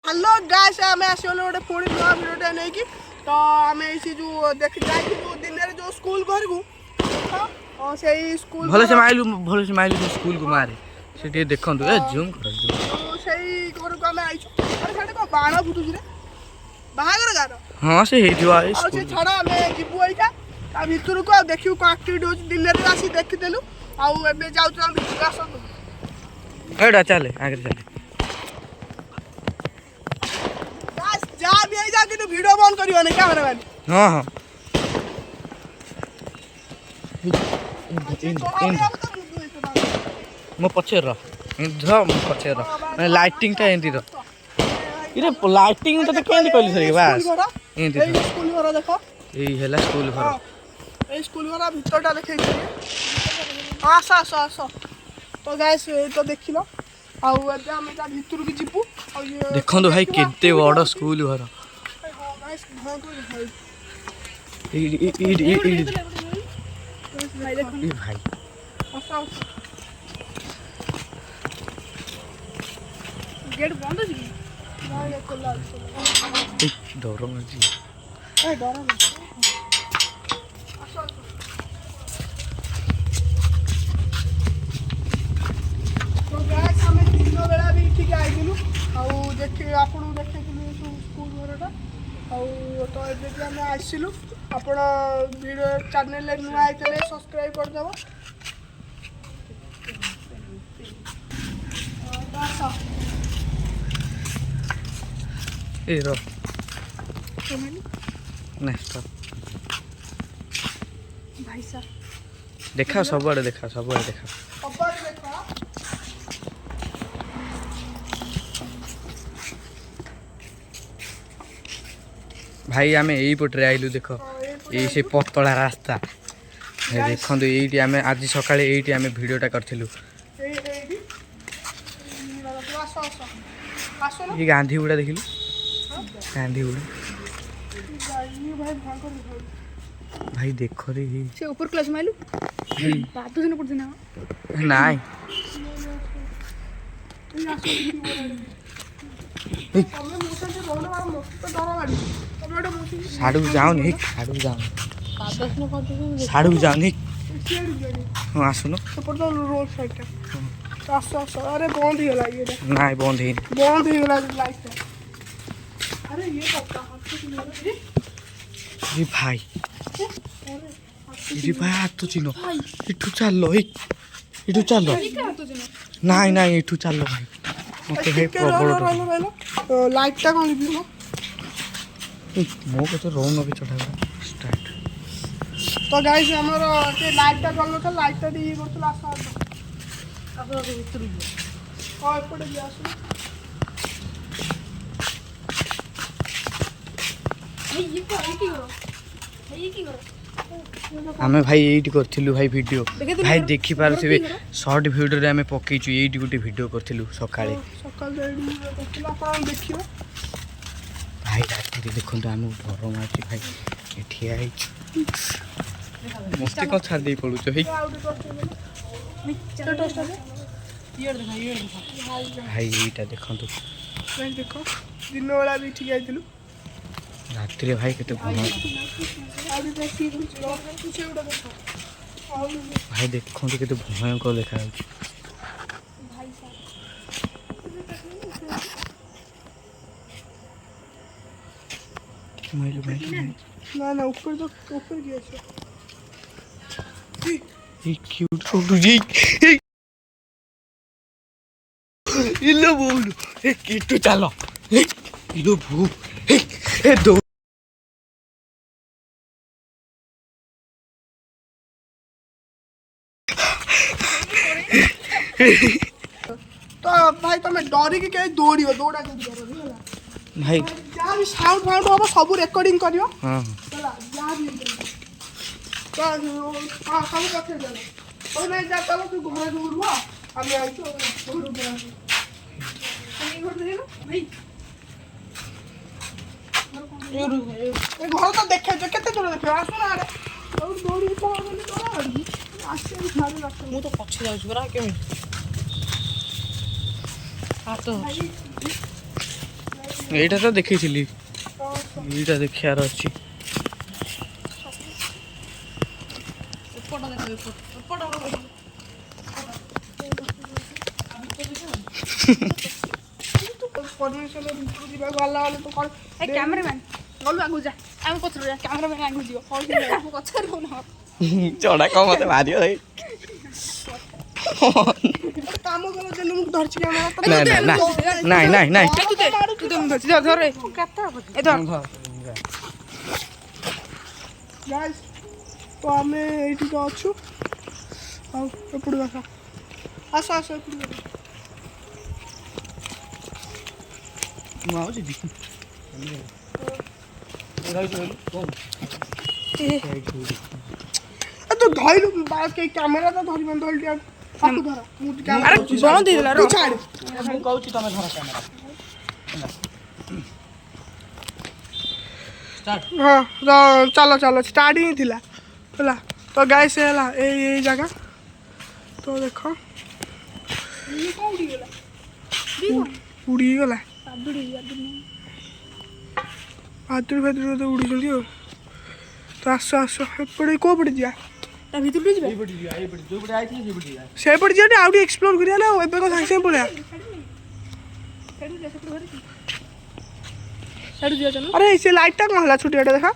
Hello guys आमे आसिगलो गोटे पुणी नया भिडियोटा नहीं कि तो आमे इसी जो देख जाइलु दिन रे जो स्कूल घर को और सही स्कूल भले से माइलु स्कूल को मारे से देखंतु ए जूम कर तो सही घर को आमे आइछु अरे साडे को बाण फुटुछ रे बाहागर गार हां से हे जो आई और से छडा आमे जिबु आइका ता भितर को देखिउ को एक्टिविटी होछ दिन रे आसी देखि देलु आ एबे जाउछु हम भितर आसो एडा चले आगे चले कि वीडियो बंद करियो नै कैमरा मैन हां हां मो पछे र मो पछे र माने लाइटिंग ता एंती र इरे लाइटिंग त केंदी कहली सरी बस एंती ए स्कूल घर देखो एई हेला स्कूल घर ए स्कूल घर भीतरटा देखै छी आसा आसा आसा तो गाइस तो देखिलो आउ एबे हम एटा भीतर के जिपु देखंतु भाई केते बड़ स्कूल घर भाई गेट बंद अछि ना खुला डर मजी ए डर तो गाइस हमें दिन बेला भी ठीक आइलु आ देखि आपन देखिलु स्कूल घरटा आउ तो एबे भी हम आइसिलु आपण वीडियो चैनल ले नुआ आइतले सब्सक्राइब कर देबो ए रो नेक्स्ट भाई साहब देखा सबआडे देखा सबआडे देखा अब्बड़ देखा भाई आम यहीपटे आइलु देख ये से पतला रास्ता देखो ये आम आज सका ये भिडटा करूँ ये गांधी गुड़ा देखिलु गांधी गुड़ा भाई देख रे से ऊपर क्लास माइलु बात सुन पड़ ना नाई साड़ू जाऊन साड़ू जाऊन हाँ आसुन रोड साइड अरे बंद ही गला ये ना बंद ही गला लाइट अरे ये पक्का ये भाई हाथ तो चिन्ह इठू चलो इठू चलो नाई नाई इठू चलो भाई मत भाई प्रबल लाइटटा कोन लिबो मो को रोन भी चढ़ा स्टार्ट तो गाइस हमर के लाइटटा गलो त लाइटटा दी करतला आसा उतरी और पड़े गया सु आमे भाई एइट करथिलु भाई वीडियो भाई देखि पारथिबे शॉर्ट वीडियो रे आमे पकेइछु एइट गुटी वीडियो करथिलु सकाळे सकाळ रेडी करथिलु आपण देखियो भाई राती देखंतु आमे डर मारछि भाई एठी आइछु मस्ती को छाड़ दे पड़ुछ हे भाई एइटा देखंतु भाई देखो दिन वाला भी ठीक आइथिलु रात्रि भाई केते भय भाई देखो केते भयंकर देखा ना ना ऊपर तो ऊपर गया ये क्यूट फोटो जी इल्लो बोल ए किट्टू चलो ए इल्लो भू ए दो तो भाई तुम डरी के दौड़ो दौड़ा भाई जहाँ भी साउंड फाउंड हम सब रेकर्डिंग करियो हां जहाँ भी तो हां सब कथे चलो कोई नहीं जा चलो तू घरे दूर हुआ हम आई तो घर पे नहीं घर दे भाई ये घर तो देखे जो केते दूर देखे आसो ना रे और दौड़ी तो बोले तो आसे खाली लगता मु तो पछे जाउछ बरा केमी आ तो ଏଇଟା ତ ଦେଖେଇଥିଲି ଏଇଟା ଦେଖିବାର ଅଛି। ପରମିଶନ ଯିବାକୁ ଗଲା ବେଳେ ତୁ କଣ ଏ କ୍ୟାମେରାମ୍ୟାନ୍ ଗଲୁ ଆଗକୁ ଯା ଆମେ ପଛରେ ଯା କ୍ୟାମେରାମ୍ୟାନ୍ ଆଗକୁ ଯିବ ମୁଁ ପଛରେ ରହୁନ ଚଢା କଣ ମତେ ମାରିବ ଭାଇ। କାମ କର ଦେଲେ ମୁଁ ଧରିଛି କ୍ୟାମେରା ନାଇଁ ନାଇଁ ନାଇଁ ଗାଇସ୍ ତ ଆମେ ଏଇଠି ତ ଅଛୁ ଆଉ ଏପଟକୁ ଆସ ଆସ ଆସ ଏପଟକୁ ମୁଁ ଆଉ ଯିବି ତୁ ଧଇଲୁ କ୍ୟାମେରା ତ ଧରିବନି ଧରିଲି ତାକୁ ଧର ମୁଁ ବନ୍ଦ ହେଇଗଲା ତୁ ଛାଡ ମୁଁ କହୁଛି ତମେ ଧର କ୍ୟାମେରା। ହଁ ଚାଲ ଚାଲ ଷ୍ଟାର୍ଟ ହିଁ ଥିଲା ହେଲା ତ ଗାଇସ୍ ହେଲା ଏଇ ଜାଗା ତ ଦେଖ ଉଡ଼ିଗଲା ଭାତୁଡ଼ି ଭାତୁଡ଼ି ବୋଧେ ଉଡ଼ିଛନ୍ତି ଆଉ ତ ଆସ ଆସ ଏପଟେ କେଉଁ ପଟେ ଯିବା ତା ଭିତରକୁ ଯିବା ସେଇପଟେ ଯିବା ଆଉ ଟିକେ ଏକ୍ସପ୍ଲୋର କରିବା ନା ଏବେ କ'ଣ ସାଙ୍ଗେ ସାଙ୍ଗେ ପଳେଇବା ଆରେ ସେ ଲାଇଟ୍ଟା କ'ଣ ହେଲା ଛୁଟିଆଟା ଦେଖା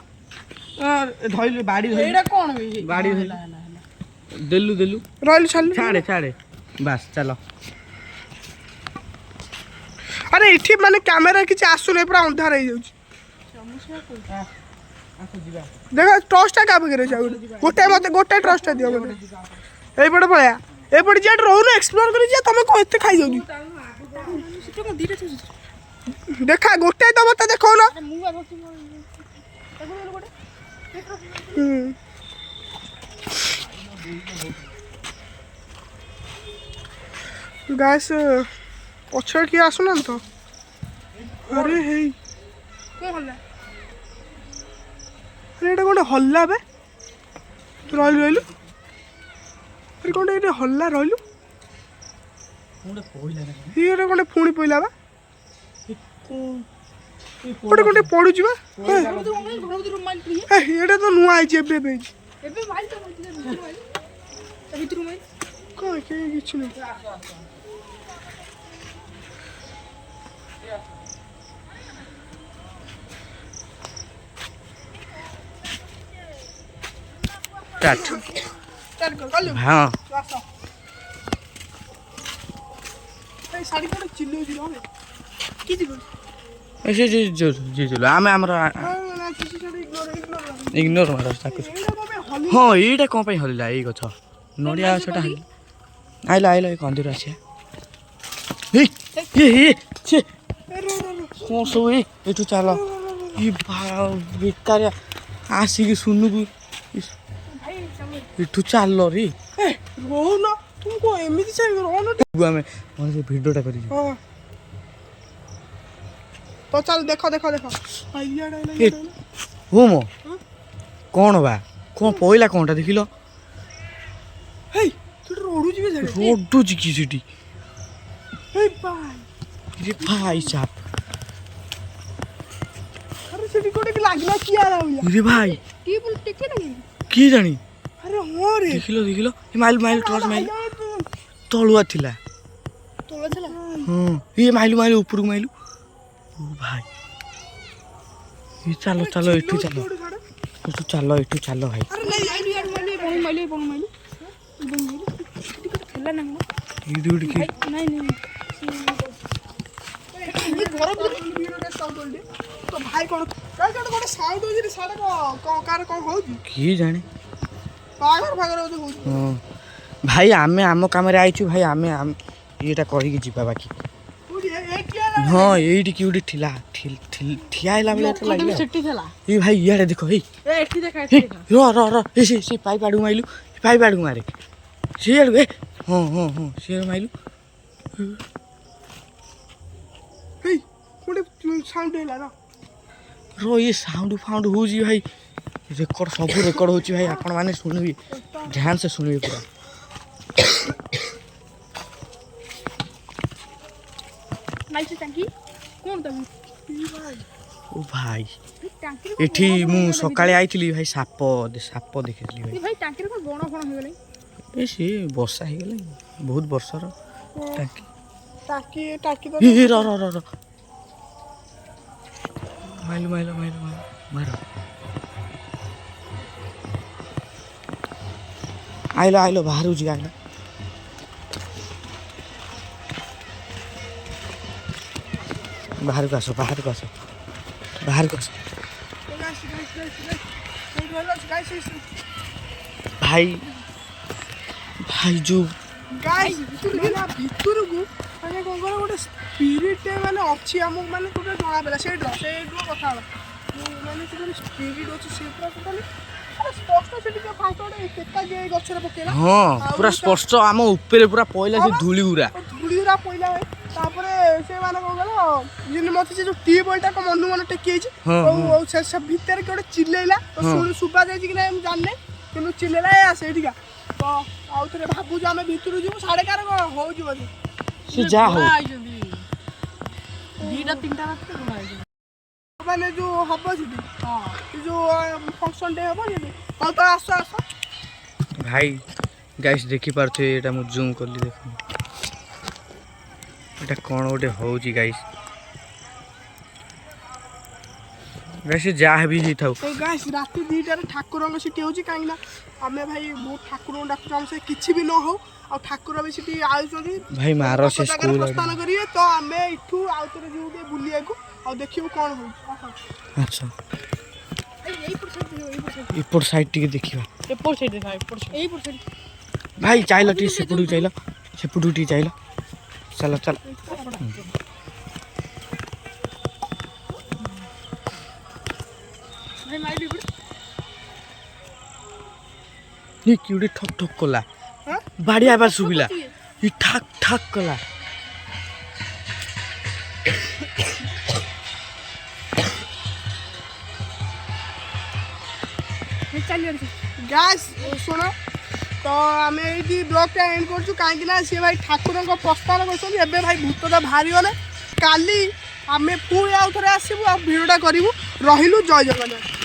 ଧଇଲୁ ବାଡ଼ି ଏଇଟା କ'ଣ ବାଡ଼ି ଦେଲୁ ଦେଲୁ ରହିଲୁ ଛାଡ଼ିଲୁ ଛାଡ଼େ ଛାଡ଼େ ବାସ୍ ଚାଲ। ଆରେ ଏଠି ମାନେ କ୍ୟାମେରା କିଛି ଆସୁନି ପୁରା ଅନ୍ଧାର ହେଇଯାଉଛି ଦେଖ ଟର୍ଚ୍ଚଟା କାହା ପାଖରେ ଅଛି ଗୋଟେ ମତେ ଗୋଟେ ଟର୍ଚ୍ଚଟା ଦିଅ ମତେ ଏଇପଟେ ପଳେଇବା ଏଇପଟେ ଯିବା ରହୁନ ଏକ୍ସପ୍ଲୋର କରି ଯିବା ତମେ କ'ଣ ଏତେ ଖାଇଯାଉଛି ଦେଖା ଗୋଟେ ତ ମତେ ଦେଖାଉନ ଗ୍ୟାସ୍ ପଛରେ କିଏ ଆସୁନାହାନ୍ତି ତ ଆରେ ହେଇ ଆରେ ଏଇଟା ଗୋଟେ ହଲ୍ଲା ବେ ରହିଲୁ ରହିଲୁ ଆରେ କ'ଣ ଏଇଟା ହଲ୍ଲା ରହିଲୁ ଇଏ ଗୋଟେ ପୁଣି ପଇଲା ବା ଗୋଟେ ଗୋଟେ ପଡୁଛି ବା ଏଇଟା ତ ନୂଆ ହେଇଛି ଏବେ ହେଇଛି କ'ଣ କିଛି ନାହିଁ ହଁ ଆମେ ଆମର ଇଗ୍ନୋର ମାର ତାକୁ ହଁ ଏଇଟା କ'ଣ ପାଇଁ ହଲିଲା ଏଇ ଗଛ ନଡ଼ିଆ ଗଛଟା ହଲିଲା ଆଇଲା ଆଇଲା ଏଇ କନ୍ଦିର ଆସିବା କ'ଣ ସବୁ ଏଇଠୁ ଚାଲ ବେକାରିଆ ଆସିକି ଶୁନୁକୁ ଏଠୁ ଚାଲ ରେ ରହୁନ ତୁ କ'ଣ ଏମିତି ଆମେ ସେ ଭିଡ଼ିଓଟା କରିଛୁ ତ ଚାଲ ଦେଖ ଦେଖ ଦେଖ ହୋ ମୋ କ'ଣ ବା କ'ଣ ପଇଲା କ'ଣଟା ଦେଖିଲ ରଡ଼ୁଛି କି ସେଠି ଭାଇ ସାପ ସେଠି କୋଉଠି ଲାଗିଲା ରେ ଭାଇ କିଏ ଜାଣି ଆରେ ହଁ ରେ ଦେଖିଲ ଦେଖିଲ ମାଇଲୁ ମାଇଲୁ ଟର୍ଚ୍ଚ ମାଇଲୁ ତଳୁଆ ଥିଲା ହଁ ଇଏ ମାଇଲୁ ମାଇଲୁ ଉପରକୁ ମାଇଲୁ ଓ ଭାଇ ଚାଲ ଚାଲ ଏଠୁ ଚାଲ ଏଠୁ ଚାଲ ଏଠୁ ଚାଲ ଭାଇ କିଏ ଜାଣେ ଭାଇ ଆମେ ଆମ କାମରେ ଆଇଛୁ ଭାଇ ଆମେ ଇଏଟା କରିକି ଯିବା ବାକି ହଁ ଏଇଠି କି ଗୋଟେ ଥିଲା ଠିଆ ହେଲା ବେଳେ ଲାଗିଲା ଏଇ ଭାଇ ଇଆଡ଼େ ଦେଖ ଏଇ ର ସେ ପାଇପ୍ ଆଡ଼କୁ ମାଇଲୁ ପାଇପ୍ ଆଡ଼କୁ ମାରେ ସେ ଆଡ଼କୁ ହଁ ହଁ ହଁ ସିଆଡ଼େ ମାଇଲୁ ର ଇଏ ସାଉଣ୍ଡ ଫାଉଣ୍ଡ ହେଉଛି ଭାଇ ରେକର୍ଡ଼ ସବୁ ରେକର୍ଡ଼ ହେଉଛି ଭାଇ ଆପଣମାନେ ଶୁଣିବେ ଧ୍ୟାନ ସେ ଶୁଣିବେ ପୁରା ओ भाई एठी मु सकाळे आइथिली भाई साप देखिली भाई भाई टांकी रे बण बण हो गेलै ए से वर्षा हे गेलै बहुत वर्षार टांकी टांकी तो ए र माइलो मारो आइलो बाहर जी आइलो बाहर को आसो भाई जो गाइस भितर को माने कोन कोन गोटे स्पिरिट माने अछि हमक माने कोटे जणा बेला से कथा माने से स्पिरिट अछि से पूरा टोटली स्पष्ट से टिके फाटोडे केता जे गछरे पकेला हां पूरा स्पष्ट आम ऊपर पूरा पइला से धूली उरा पइला है तापरे से माने कोन गलो जिन मते से जो टीबलटा को मन टेकी छि ओ से सब भीतर के गोटे चिल्लेला तो सुन सुबा जाय कि ना हम जानने किनु चिल्लेला या सेठिका तो आउ थरे भाबु जे हम भीतर जीव 11:30 हो जीव से जा हो दीटा तीनटा रात के माने जो हबो जी हां जो फंक्शन डे हबो जी हां तो आसो भाई गाइस देखि पारथे एटा मु जूम करली देखो एटा कोन ओटे होउची गाइस वैसे जा भी ही थाउ ए गाइस राती 2टा रे ठाकुरंग सिटी होची काईना हमें भाई बहुत ठाकुरंग डाकु हम से किछि भी न हो आ ठाकुर भी सिटी आउचोदी भाई मारो से स्कूल प्रस्थान करिए तो हमें इठू आउतरे जीव के बुलिया को आ देखियो कोन हो अच्छा एपर साइड टिके देखिबा एपर साइड देखा एपर साइड भाई चाइलो टी सेपुडू टी चाइलो चलो भाई माइडी गुड ये क्यूडी ठक कला हां बाड़िया बार सुबिला ये ठक कला गैस सुनो तो आम ये ब्लॉग टा एंड कर कहीं सी भाई ठाकुर प्रस्थान कर भाई भूतटा बाहरी गले काली आम पुणी आउ थे आसबू आ भिडटा करूँ रही जय जगन्नाथ।